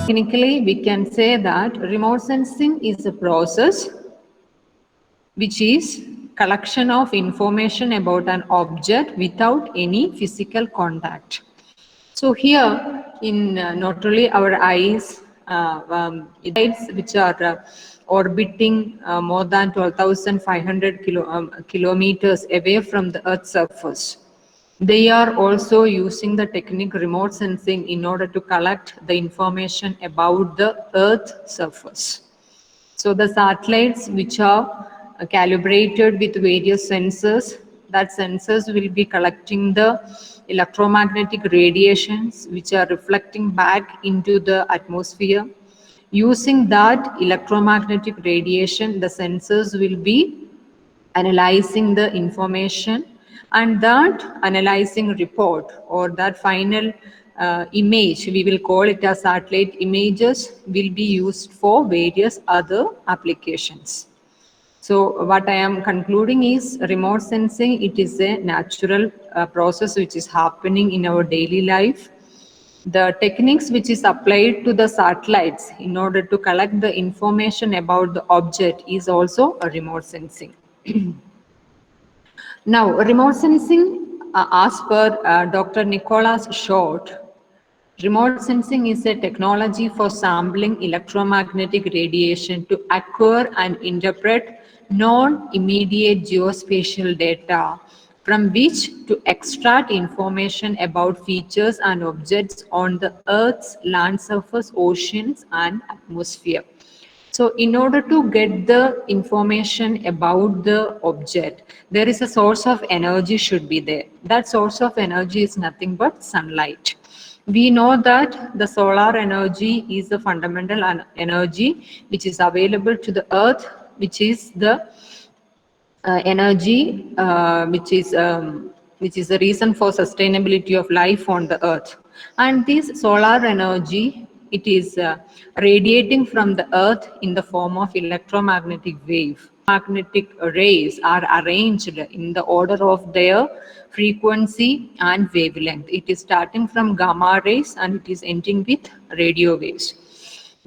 Technically, we can say that remote sensing is a process which is collection of information about an object without any physical contact. So here, in not only our eyes, lights which are orbiting more than 12,500 kilometers away from the Earth's surface, they are also using the technique remote sensing in order to collect the information about the Earth surface. So the satellites which are calibrated with various sensors, that sensors will be collecting the electromagnetic radiations which are reflecting back into the atmosphere. Using that electromagnetic radiation, the sensors will be analyzing the information, and that analyzing report or that final image, we will call it as satellite images, will be used for various other applications. So what I am concluding is remote sensing, it is a natural process which is happening in our daily life. The techniques which is applied to the satellites in order to collect the information about the object is also a remote sensing. Now, remote sensing, as per Dr. Nicholas Short, remote sensing is a technology for sampling electromagnetic radiation to acquire and interpret non-immediate geospatial data, from which to extract information about features and objects on the Earth's land surface, oceans, and atmosphere. So in order to get the information about the object, there is a source of energy should be there. That source of energy is nothing but sunlight. We know that the solar energy is the fundamental energy which is available to the earth, which is the energy which is the reason for sustainability of life on the earth. And this solar energy, it is radiating from the earth in the form of electromagnetic wave. Magnetic rays are arranged in the order of their frequency and wavelength. It is starting from gamma rays and it is ending with radio waves.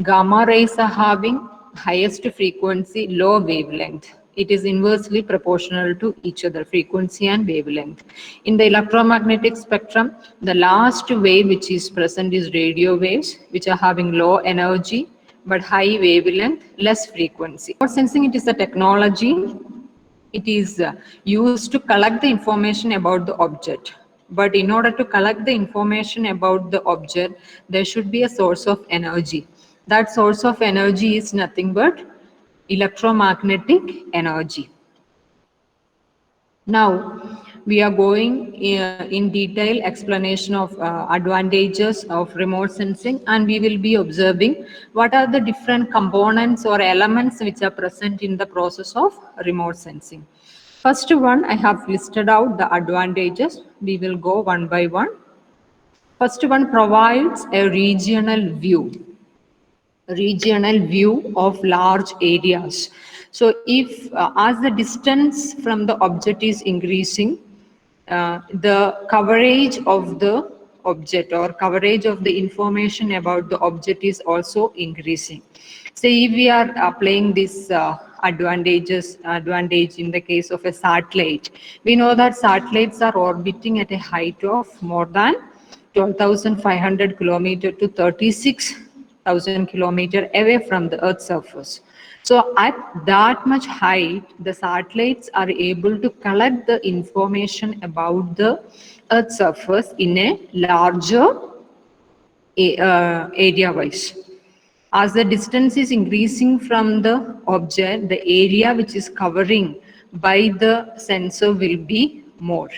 Gamma rays are having highest frequency, low wavelength. It is inversely proportional to each other, frequency and wavelength. In the electromagnetic spectrum, the last wave which is present is radio waves, which are having low energy but high wavelength, less frequency. Remote sensing, it is a technology. It is used to collect the information about the object. But in order to collect the information about the object, there should be a source of energy. That source of energy is nothing but electromagnetic energy. Now, we are going in detail explanation of advantages of remote sensing, and we will be observing what are the different components or elements which are present in the process of remote sensing. First one, I have listed out the advantages. We will go one by one. First one, provides a regional view of large areas. So if as the distance from the object is increasing, the coverage of the object or coverage of the information about the object is also increasing. Say if we are applying this advantage in the case of a satellite, we know that satellites are orbiting at a height of more than 12,500 kilometers to 36,000 kilometers away from the Earth's surface. So at that much height, the satellites are able to collect the information about the Earth's surface in a larger area-wise. As the distance is increasing from the object, the area which is covering by the sensor will be more.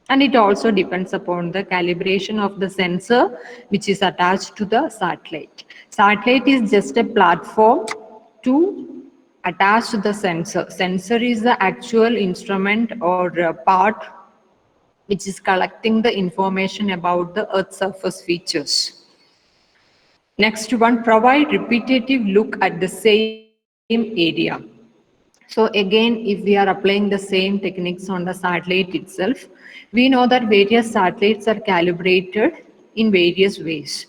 And it also depends upon the calibration of the sensor which is attached to the satellite. Satellite is just a platform to attach to the sensor. Sensor is the actual instrument or part which is collecting the information about the Earth's surface features. Next one, provide repetitive look at the same area. So again, if we are applying the same techniques on the satellite itself, we know that various satellites are calibrated in various ways.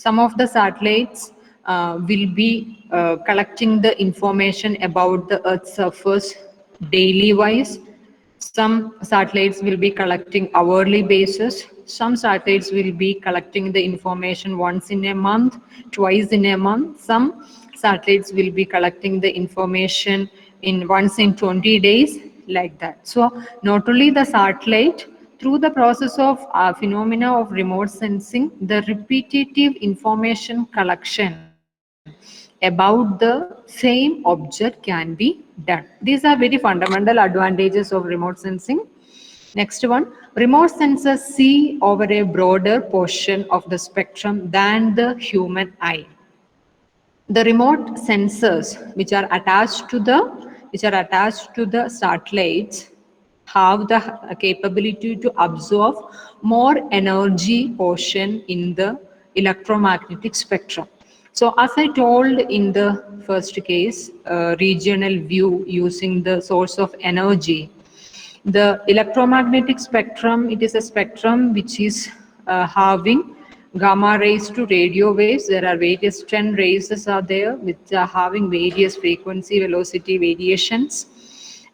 Some of the satellites will be collecting the information about the Earth's surface daily wise. Some satellites will be collecting hourly basis. Some satellites will be collecting the information once in a month, twice in a month. Some satellites will be collecting the information in once in 20 days, like that. So not only the satellite, through the process of phenomena of remote sensing, the repetitive information collection about the same object can be done. These are very fundamental advantages of remote sensing. Next one, remote sensors see over a broader portion of the spectrum than the human eye. The remote sensors which are attached to the satellites have the capability to absorb more energy portion in the electromagnetic spectrum. So as I told in the first case, regional view using the source of energy, the electromagnetic spectrum, it is a spectrum which is having gamma rays to radio waves. There are various 10 rays are there which are having various frequency velocity variations.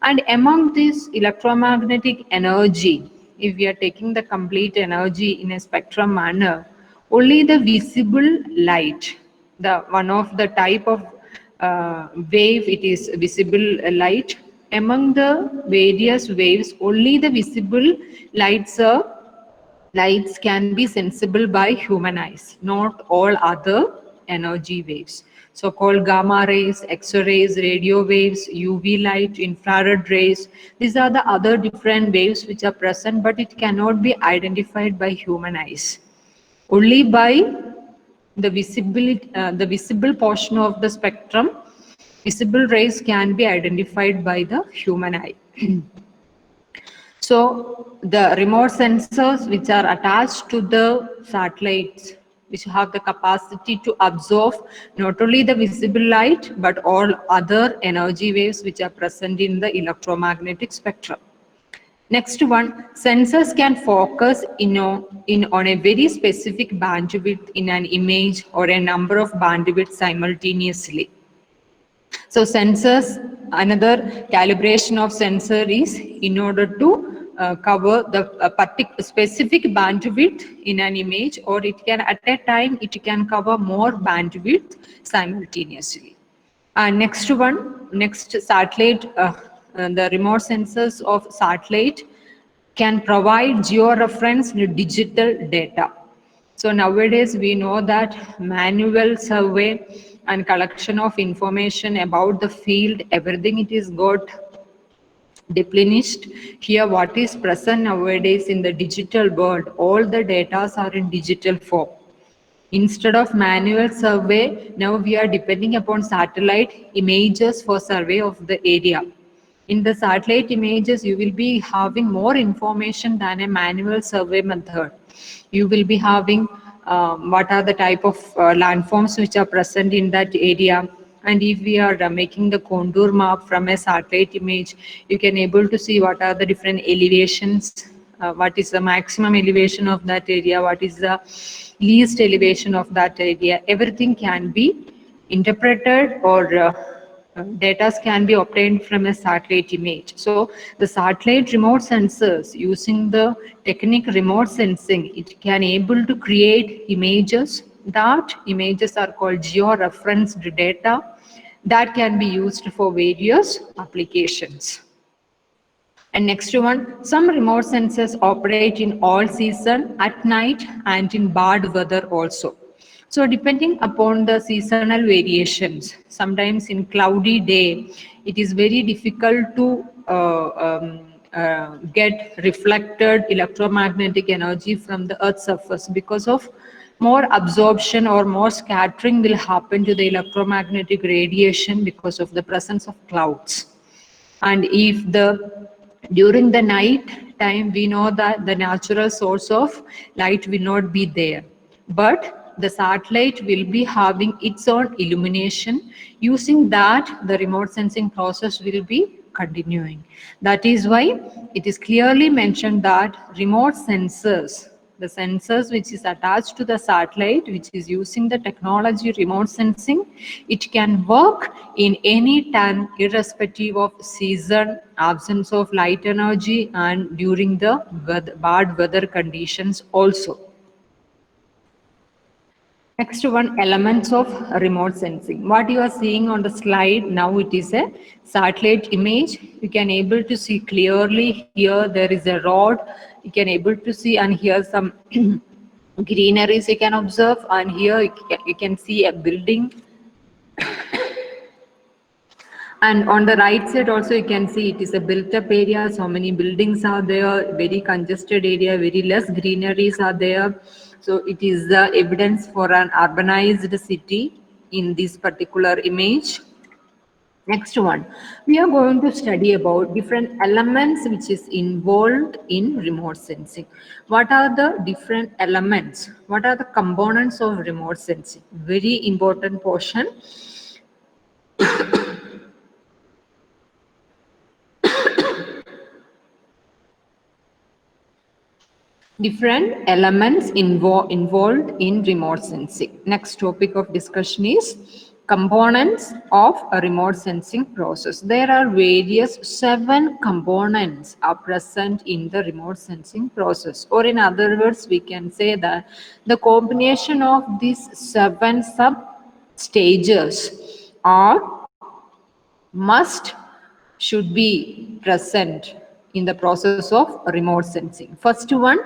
And among this electromagnetic energy, if we are taking the complete energy in a spectrum manner, only the visible light, the one of the type of wave, it is visible light. Among the various waves, only the visible lights can be sensible by human eyes, not all other energy waves. So called gamma rays, X-rays, radio waves, UV light, infrared rays. These are the other different waves which are present, but it cannot be identified by human eyes. Only by the visible portion of the spectrum, visible rays can be identified by the human eye. So the remote sensors which are attached to the satellites, which have the capacity to absorb not only the visible light, but all other energy waves which are present in the electromagnetic spectrum. Next one, sensors can focus on a very specific bandwidth in an image or a number of bandwidths simultaneously. So sensors, another calibration of sensor is in order to cover the specific bandwidth in an image, or it can at a time it can cover more bandwidth simultaneously. Next satellite, the remote sensors of satellite can provide georeference digital data. So nowadays we know that manual survey and collection of information about the field, everything it is got deplenished. Here what is present nowadays in the digital world, all the data are in digital form. Instead of manual survey, now we are depending upon satellite images for survey of the area. In the satellite images, you will be having more information than a manual survey method. You will be having what are the type of landforms which are present in that area. And if we are making the contour map from a satellite image, you can able to see what are the different elevations, what is the maximum elevation of that area, what is the least elevation of that area. Everything can be interpreted, or data can be obtained from a satellite image. So the satellite remote sensors, using the technique remote sensing, it can able to create images. That images are called georeferenced data that can be used for various applications. And next one, some remote sensors operate in all season, at night, and in bad weather also. So depending upon the seasonal variations, sometimes in cloudy day, it is very difficult to get reflected electromagnetic energy from the Earth's surface, because of more absorption or more scattering will happen to the electromagnetic radiation because of the presence of clouds. And if during the night time, we know that the natural source of light will not be there, but the satellite will be having its own illumination. Using that, the remote sensing process will be continuing. That is why it is clearly mentioned that remote sensors the sensors which is attached to the satellite, which is using the technology remote sensing, it can work in any time irrespective of season, absence of light energy, and during the bad weather conditions also. Next one, elements of remote sensing. What you are seeing on the slide now, it is a satellite image. You can able to see clearly here there is a rod. You can able to see, and here some greeneries you can observe, and here you can see a building. And on the right side also you can see it is a built up area, so many buildings are there, very congested area, very less greeneries are there. So it is the evidence for an urbanized city in this particular image. Next one, we are going to study about different elements which is involved in remote sensing. What are the different elements? What are the components of remote sensing? Very important portion. Different elements involved in remote sensing. Next topic of discussion is components of a remote sensing process. There are various 7 components are present in the remote sensing process, or in other words we can say that the combination of these 7 sub stages are must should be present in the process of remote sensing. First one,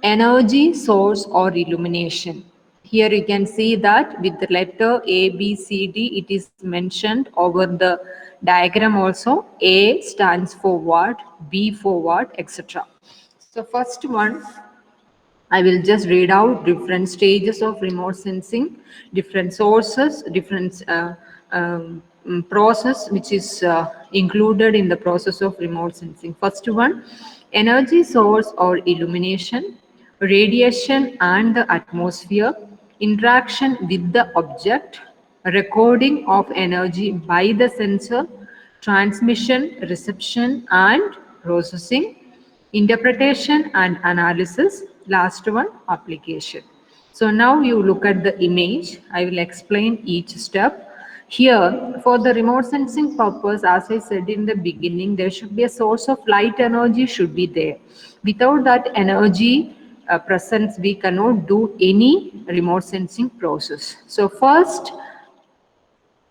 energy source or illumination. Here you can see that with the letter A, B, C, D, it is mentioned over the diagram also. A stands for what, B for what, etc. So first one, I will just read out different stages of remote sensing, different sources, different process which is included in the process of remote sensing. First one, energy source or illumination, radiation and the atmosphere, interaction with the object, recording of energy by the sensor, transmission, reception and processing, interpretation and analysis, last one, application. So now you look at the image. I will explain each step. Here, for the remote sensing purpose, as I said in the beginning, there should be a source of light energy should be there. Without that energy presence, we cannot do any remote sensing process. So first,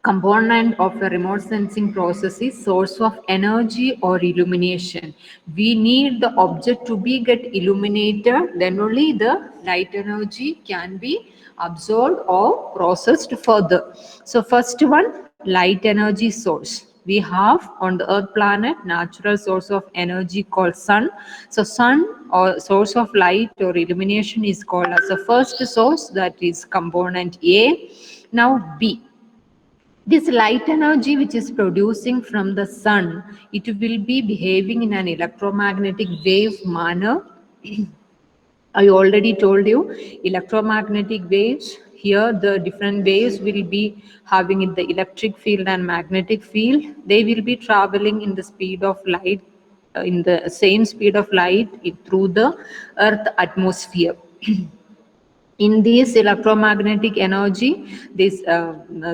component of a remote sensing process is source of energy or illumination. We need the object to be get illuminated, then only the light energy can be absorbed or processed further. So first one, light energy source. We have on the earth planet natural source of energy called sun. So sun or source of light or illumination is called as the first source, that is component A. Now B. This light energy which is producing from the sun, it will be behaving in an electromagnetic wave manner. I already told you electromagnetic waves. Here the different waves will be having in the electric field and magnetic field. They will be traveling in the speed of light, in the same speed of light through the earth atmosphere. In this electromagnetic energy, this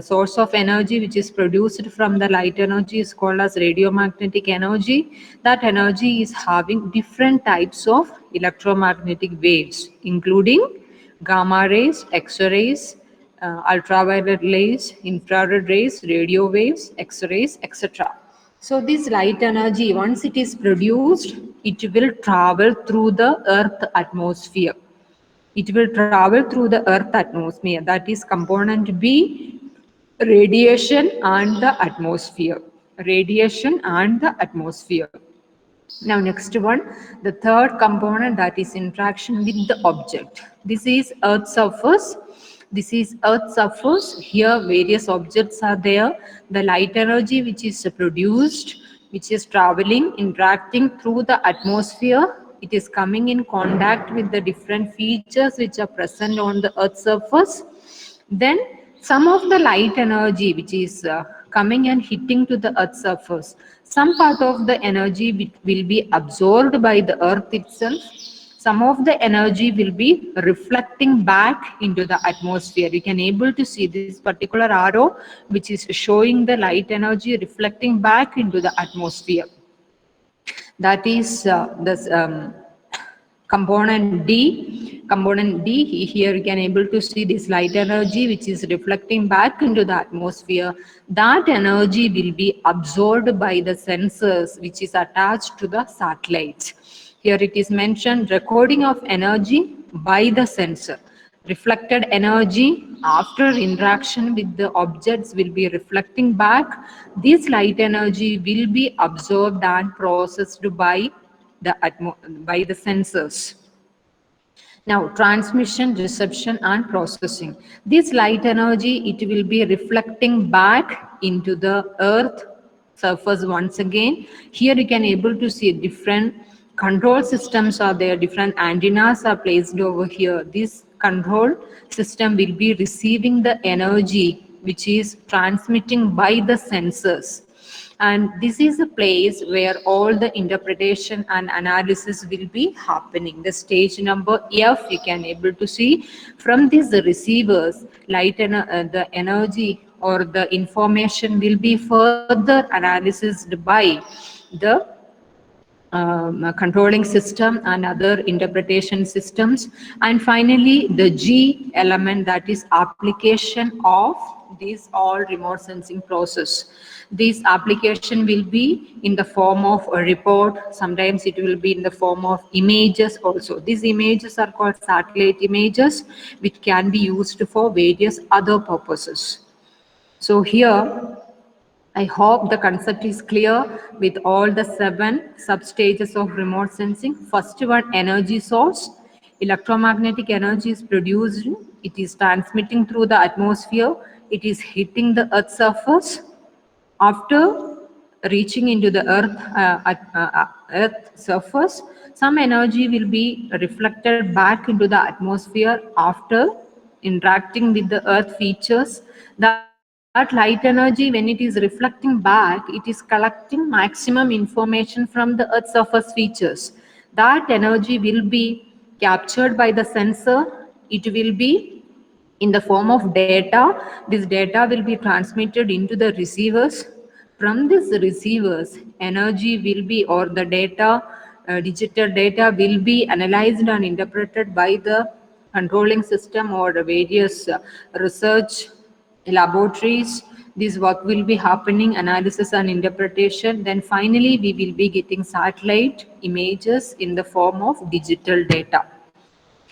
source of energy which is produced from the light energy is called as radiomagnetic energy. That energy is having different types of electromagnetic waves, including gamma rays, X-rays, ultraviolet rays, infrared rays, radio waves, X-rays, etc. So this light energy, once it is produced, it will travel through the earth atmosphere. It will travel through the earth atmosphere, that is component B, radiation and the atmosphere. Radiation and the atmosphere. Now next one, the third component, that is interaction with the object. This is earth surface. This is earth surface. Here various objects are there. The light energy which is produced, which is traveling, interacting through the atmosphere, it is coming in contact with the different features which are present on the earth surface. Then some of the light energy which is coming and hitting to the earth surface, some part of the energy will be absorbed by the earth itself. some of the energy will be reflecting back into the atmosphere. You can able to see this particular arrow, which is showing the light energy reflecting back into the atmosphere. That is this component D. Component D, here you can able to see this light energy which is reflecting back into the atmosphere. That energy will be absorbed by the sensors which is attached to the satellites. Here it is mentioned recording of energy by the sensor. Reflected energy after interaction with the objects will be reflecting back. This light energy will be absorbed and processed by the sensors. Now, transmission, reception, and processing. This light energy, it will be reflecting back into the earth surface once again. Here you can able to see different control systems are there, different antennas are placed over here. This control system will be receiving the energy which is transmitting by the sensors, and this is a place where all the interpretation and analysis will be happening. The stage number F, you can able to see from these receivers, the energy or the information will be further analyzed by the controlling system and other interpretation systems. And finally, the G element, that is application of these all remote sensing process. This application will be in the form of a report. Sometimes it will be in the form of images also. These images are called satellite images, which can be used for various other purposes. So here, I hope the concept is clear with all the 7 substages of remote sensing. First one, energy source. Electromagnetic energy is produced. It is transmitting through the atmosphere. It is hitting the earth surface. After reaching into the earth surface, some energy will be reflected back into the atmosphere after interacting with the earth features. That light energy, when it is reflecting back, it is collecting maximum information from the earth surface features. That energy will be captured by the sensor. It will be in the form of data. This data will be transmitted into the receivers. From these receivers, energy will be, or the data, digital data will be analyzed and interpreted by the controlling system or various research laboratories. This work will be happening, analysis and interpretation. Then finally, we will be getting satellite images in the form of digital data.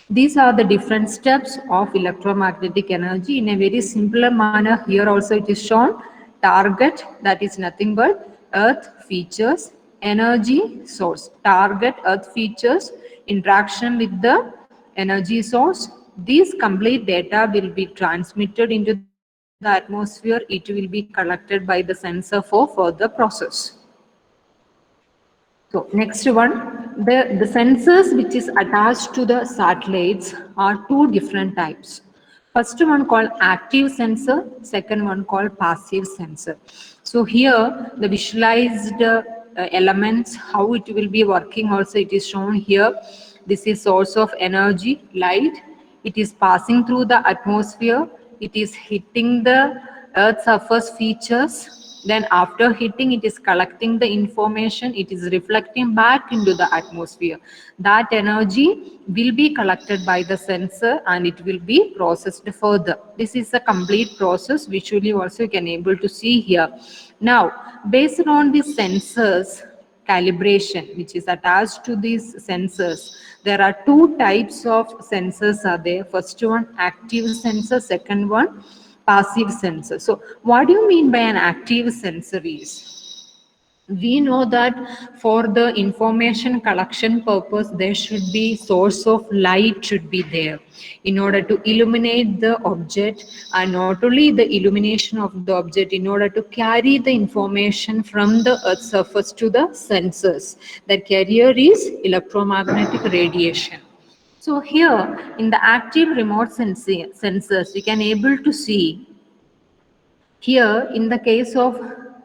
These are the different steps of electromagnetic energy in a very simpler manner. Here also it is shown target, that is nothing but earth features, energy source, target earth features, interaction with the energy source. These complete data will be transmitted into the atmosphere. It will be collected by the sensor for further process. So next one, the sensors which is attached to the satellites are 2 different types. First one called active sensor, second one called passive sensor. So here the visualized elements, how it will be working also it is shown here. This is source of energy, light. It is passing through the atmosphere. It is hitting the earth surface features. Then after hitting, it is collecting the information. It is reflecting back into the atmosphere. That energy will be collected by the sensor and it will be processed further. This is a complete process. Visually also you can able to see here. Now, based on the sensors calibration which is attached to these sensors, there are 2 types of sensors are there. First one, active sensor. Second one, passive sensor. So what do you mean by an active sensor is? We know that for the information collection purpose, there should be source of light should be there in order to illuminate the object, and not only the illumination of the object, in order to carry the information from the earth surface to the sensors. That carrier is electromagnetic radiation. So here in the active remote sensors, you can able to see here, in the case of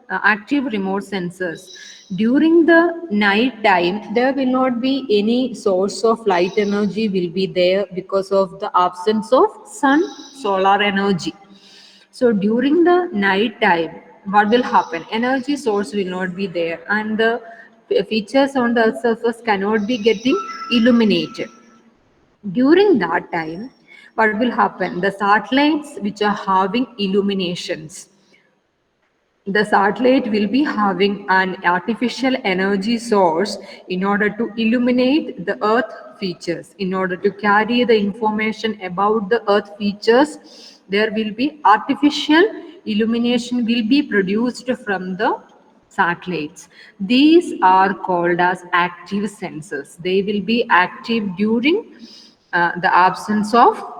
active remote sensors, During the night time, there will not be any source of light energy will be there because of the absence of sun solar energy. So during the night time, what will happen? Energy source will not be there and the features on the earth surface cannot be getting illuminated. During that time, what will happen? The satellites which are having illuminations, the satellite will be having an artificial energy source in order to illuminate the earth features. In order to carry the information about the earth features, there will be artificial illumination will be produced from the satellites. These are called as active sensors. They will be active during the absence of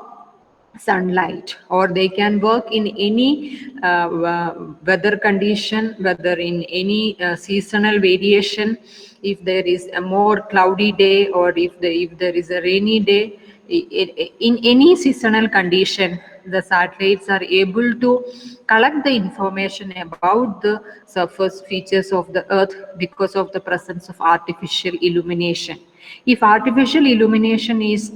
sunlight, or they can work in any weather condition, whether in any seasonal variation. If there is a more cloudy day or if there is a rainy day, in any seasonal condition, the satellites are able to collect the information about the surface features of the earth because of the presence of artificial illumination. If artificial illumination is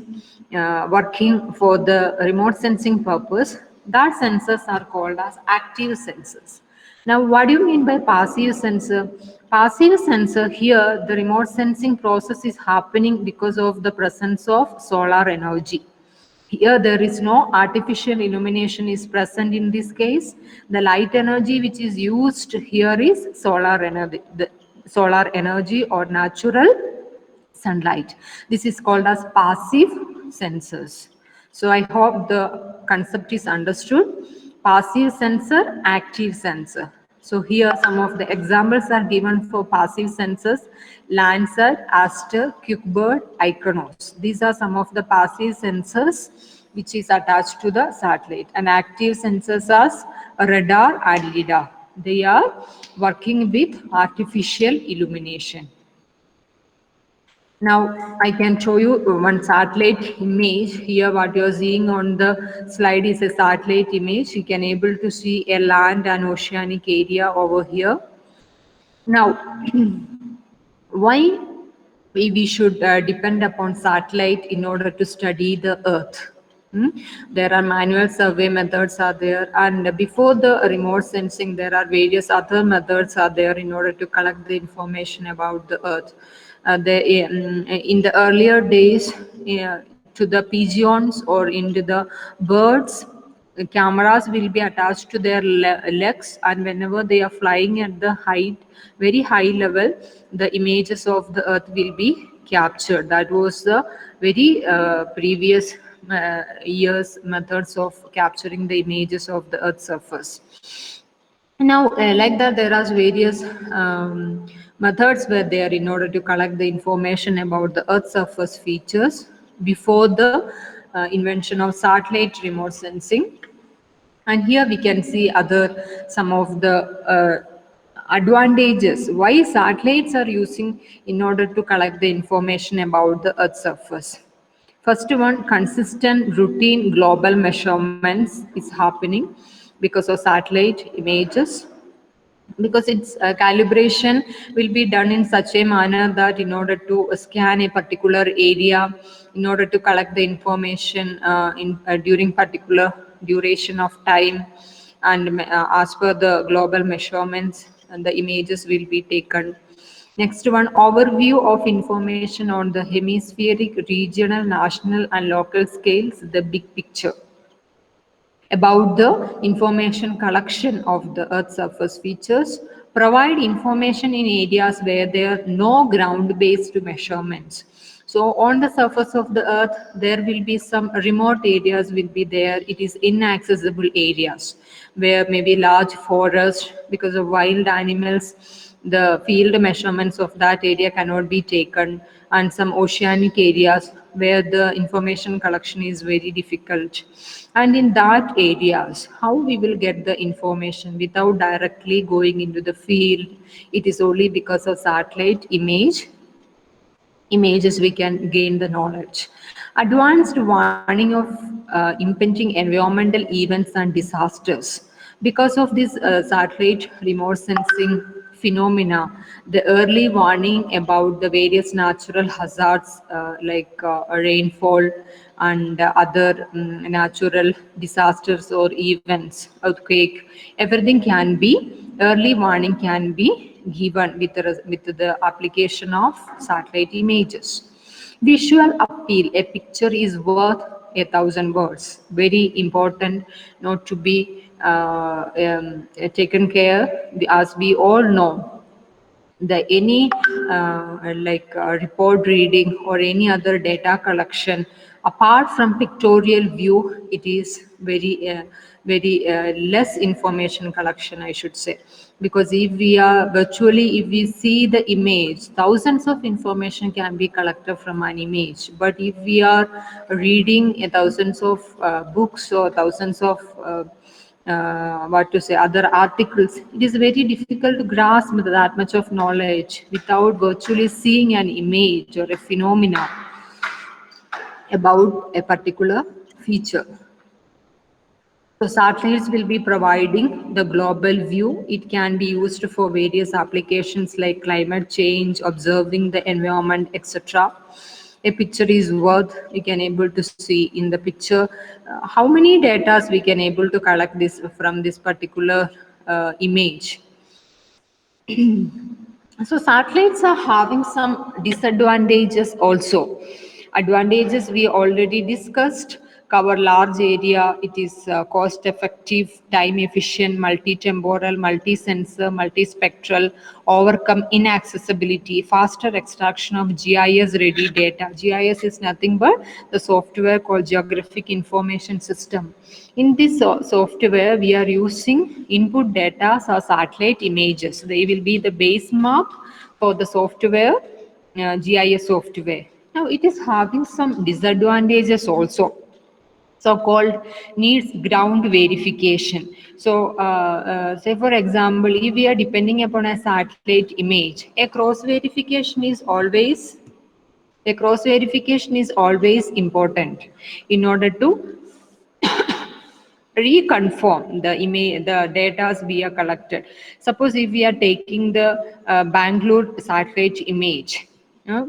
working for the remote sensing purpose, that sensors are called as active sensors. Now, what do you mean by passive sensor? Passive sensor, here the remote sensing process is happening because of the presence of solar energy. Here there is no artificial illumination is present in this case. The light energy which is used here is solar energy, the solar energy or natural sunlight. This is called as passive sensors. So I hope the concept is understood. Passive sensor, active sensor. So here some of the examples are given for passive sensors: Landsat, Aster, QuickBird, Iconos. These are some of the passive sensors which is attached to the satellite. And active sensors are radar and lidar. They are working with artificial illumination. Now I can show you one satellite image. Here what you're seeing on the slide is a satellite image. You can able to see a land and oceanic area over here. Now, why we should depend upon satellite in order to study the earth? There are manual survey methods are there, and before the remote sensing there are various other methods are there in order to collect the information about the earth. In the earlier days, to the pigeons or into the birds, the cameras will be attached to their legs, and whenever they are flying at the height, very high level, the images of the earth will be captured. That was the very previous years methods of capturing the images of the earth surface. Now, like that, there are various methods where they are in order to collect the information about the Earth surface features before the invention of satellite remote sensing. And here we can see other some of the advantages why satellites are using in order to collect the information about the Earth surface. First one, consistent routine global measurements is happening because of satellite images, because its calibration will be done in such a manner that in order to scan a particular area, in order to collect the information during particular duration of time, and as per the global measurements, and the images will be taken. Next one, overview of information on the hemispheric, regional, national and local scales, the big picture about the information collection of the Earth's surface features, provide information in areas where there are no ground-based measurements. So on the surface of the Earth, there will be some remote areas will be there. It is inaccessible areas where maybe large forest because of wild animals, the field measurements of that area cannot be taken, and some oceanic areas where the information collection is very difficult. And in that areas, how we will get the information without directly going into the field? It is only because of satellite images we can gain the knowledge. Advanced warning of impending environmental events and disasters. Because of this satellite remote sensing phenomena, the early warning about the various natural hazards like rainfall and other natural disasters or events, earthquake, everything can be, early warning can be given with the application of satellite images. Visual appeal, a picture is worth 1,000 words. Very important not to be taken care, as we all know the any report reading or any other data collection apart from pictorial view, it is very less information collection, I should say, because if we are virtually, if we see the image, thousands of information can be collected from an image, but if we are reading thousands of books or thousands of what to say, other articles, it is very difficult to grasp that much of knowledge without virtually seeing an image or a phenomena about a particular feature. So satellites will be providing the global view. It can be used for various applications like climate change, observing the environment, etc. A picture is worth, you can able to see in the picture how many data we can able to collect this from this particular image. So satellites are having some disadvantages also. Advantages we already discussed, cover large area, it is cost effective, time efficient, multi-temporal, multi-sensor, multispectral, overcome inaccessibility, faster extraction of GIS ready data. GIS is nothing but the software called Geographic Information System. In this software, we are using input data or satellite images. They will be the base mark for the software, GIS software. Now, it is having some disadvantages also. So-called needs ground verification. So, say for example, if we are depending upon a satellite image, a cross verification is always important in order to reconfirm the image, the data we are collected. Suppose if we are taking the Bangalore satellite image, uh,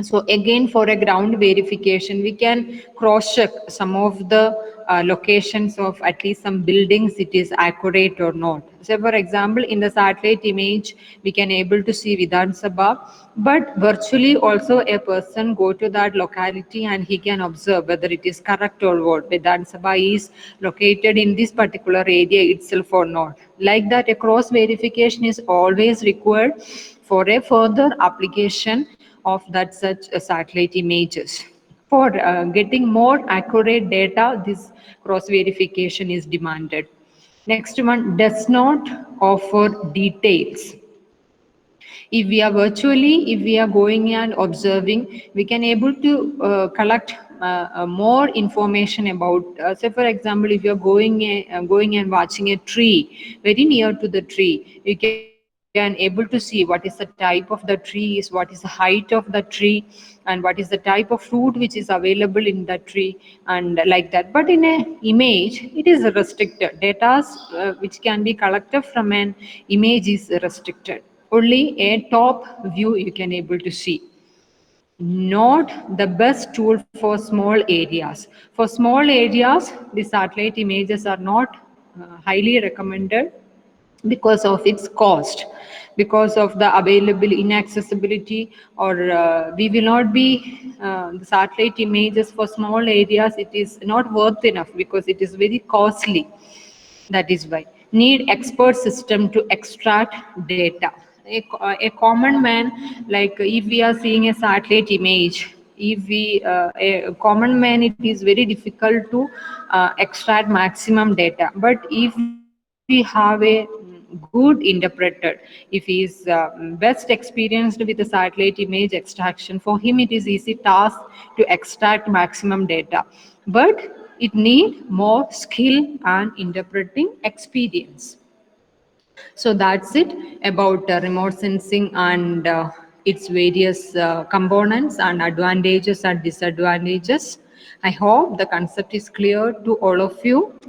so again, for a ground verification, we can cross-check some of the locations of at least some buildings, it is accurate or not. So for example, in the satellite image, we can able to see Vidhan Sabha, but virtually also a person go to that locality and he can observe whether it is correct or what. Vidhan Sabha is located in this particular area itself or not. Like that, a cross verification is always required for a further application of that such satellite images. For getting more accurate data, this cross verification is demanded. Next one, does not offer details. If we are going and observing, we can able to collect more information about, say for example, if you are going and watching a tree very near to the tree, you can able to see what is the type of the tree, what is the height of the tree, and what is the type of fruit which is available in the tree, and like that. But in a image, it is restricted. Data which can be collected from an image is restricted. Only a top view you can able to see. Not the best tool for small areas. For small areas, the satellite images are not highly recommended because of its cost, because of the available inaccessibility, or we will not be the satellite images for small areas, it is not worth enough because it is very costly. That is why need expert system to extract data. A common man, like if we are seeing a satellite image, if we a common man, it is very difficult to extract maximum data. But if we have a good interpreter, if he is best experienced with the satellite image extraction, for him it is easy task to extract maximum data, but it need more skill and interpreting experience. So that's it about remote sensing and its various components and advantages and disadvantages. I hope the concept is clear to all of you.